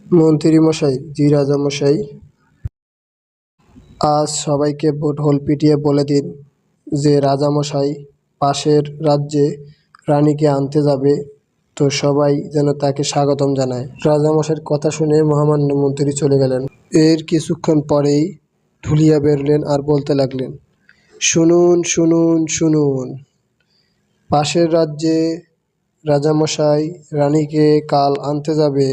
মন্ত্রী মশাই, জি রাজা মশাই, আজ সবাইকে ঢোল পিটিয়ে বলে দিন যে রাজামশাই পাশের রাজ্যে রানীকে আনতে যাবে, তো সবাই যেন তাকে স্বাগতম জানায়। রাজামশাইয়ের কথা শুনে মহামান্য মন্ত্রী চলে গেলেন। এর কিছুক্ষণ পরেই ঢুলিয়া বেরলেন আর বলতে লাগলেন, শুনুন শুনুন শুনুন, পাশের রাজ্যে রাজামশাই রানীকে কাল আনতে যাবে,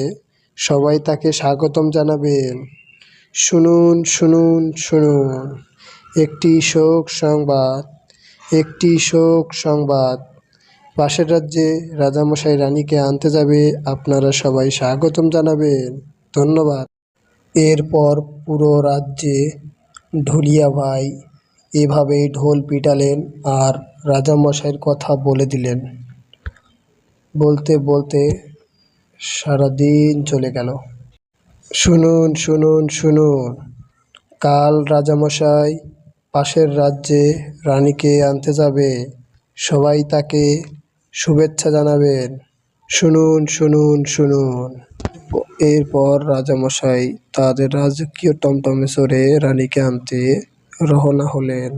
সবাই তাকে স্বাগতম জানাবেন। শুনুন শুনুন শুনুন, একটি শোক সংবাদ, একটি শোক সংবাদ, পাশের রাজ্যে রাজামশাই রানীকে আনতে যাবে, আপনারা সবাই স্বাগতম জানাবেন। ধন্যবাদ। এরপর পুরো রাজ্যে ঢুলিয়া ভাই এভাবেই ঢোল পিটালেন আর রাজামশাইয়ের কথা বলে দিলেন। বলতে বলতে সারাদিন চলে গেল। শুনুন শুনুন শুনুন, কাল রাজামশাই পাশের রাজ্যে রানীকে আনতে যাবে, সবাই তাকে শুভেচ্ছা জানাবেন। শুনুন শুনুন শুনুন। এরপর রাজামশাই তাদের রাজকীয় টমটমে চড়ে রানীকে আনতে রওনা হলেন।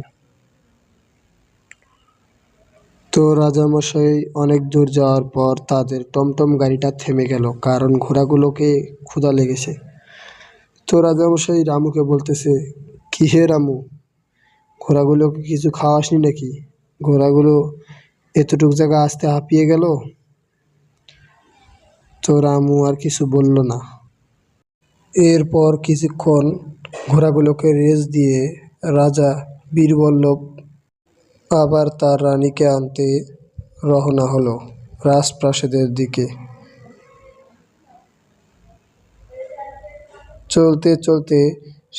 তো রাজামশাই অনেক দূর যাওয়ার পর তাদের টমটম গাড়িটা থেমে গেল, কারণ ঘোড়াগুলোকে ক্ষুধা লেগেছে। তো রাজামশাই রামুকে বলতেছে, কি হে রামু, ঘোড়াগুলোকে কিছু খাওয়াসনি নাকি? ঘোড়াগুলো এতটুক জায়গা আসতে হাঁপিয়ে গেল। তো রামু আর কিছু বলল না। এরপর কিছুক্ষণ ঘোড়াগুলোকে রেস্ট দিয়ে রাজা বীরবল্লভ আবার তার রানীকে আনতে রওনা হলো রাজপ্রাসাদের দিকে। চলতে চলতে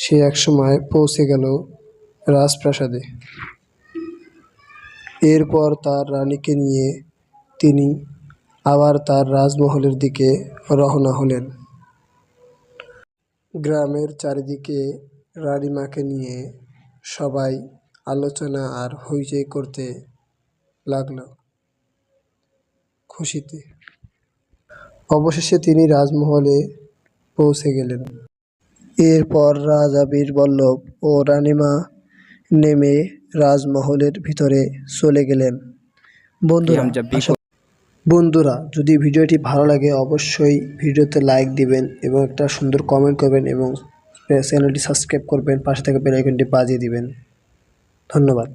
সে একসময় পৌঁছে গেল রাজপ্রাসাদে। এরপর তার রানীকে নিয়ে তিনি আবার তার রাজমহলের দিকে রওনা হলেন। গ্রামের চারিদিকে রানীমাকে নিয়ে সবাই আলোচনা আর হইচই করতে লাগল খুশিতে। অবশেষে তিনি রাজমহলে পৌঁছে গেলেন। এরপর রাজা বীরবল্লভ ও রানীমা নেমে রাজমহলের ভিতরে চলে গেলেন। বন্ধুরা, যদি ভিডিওটি ভালো লাগে অবশ্যই ভিডিওতে লাইক দিবেন এবং একটা সুন্দর কমেন্ট করবেন এবং চ্যানেলটি সাবস্ক্রাইব করবেন, পাশে থাকা বেল আইকনটি বাজিয়ে দিবেন। ধন্যবাদ।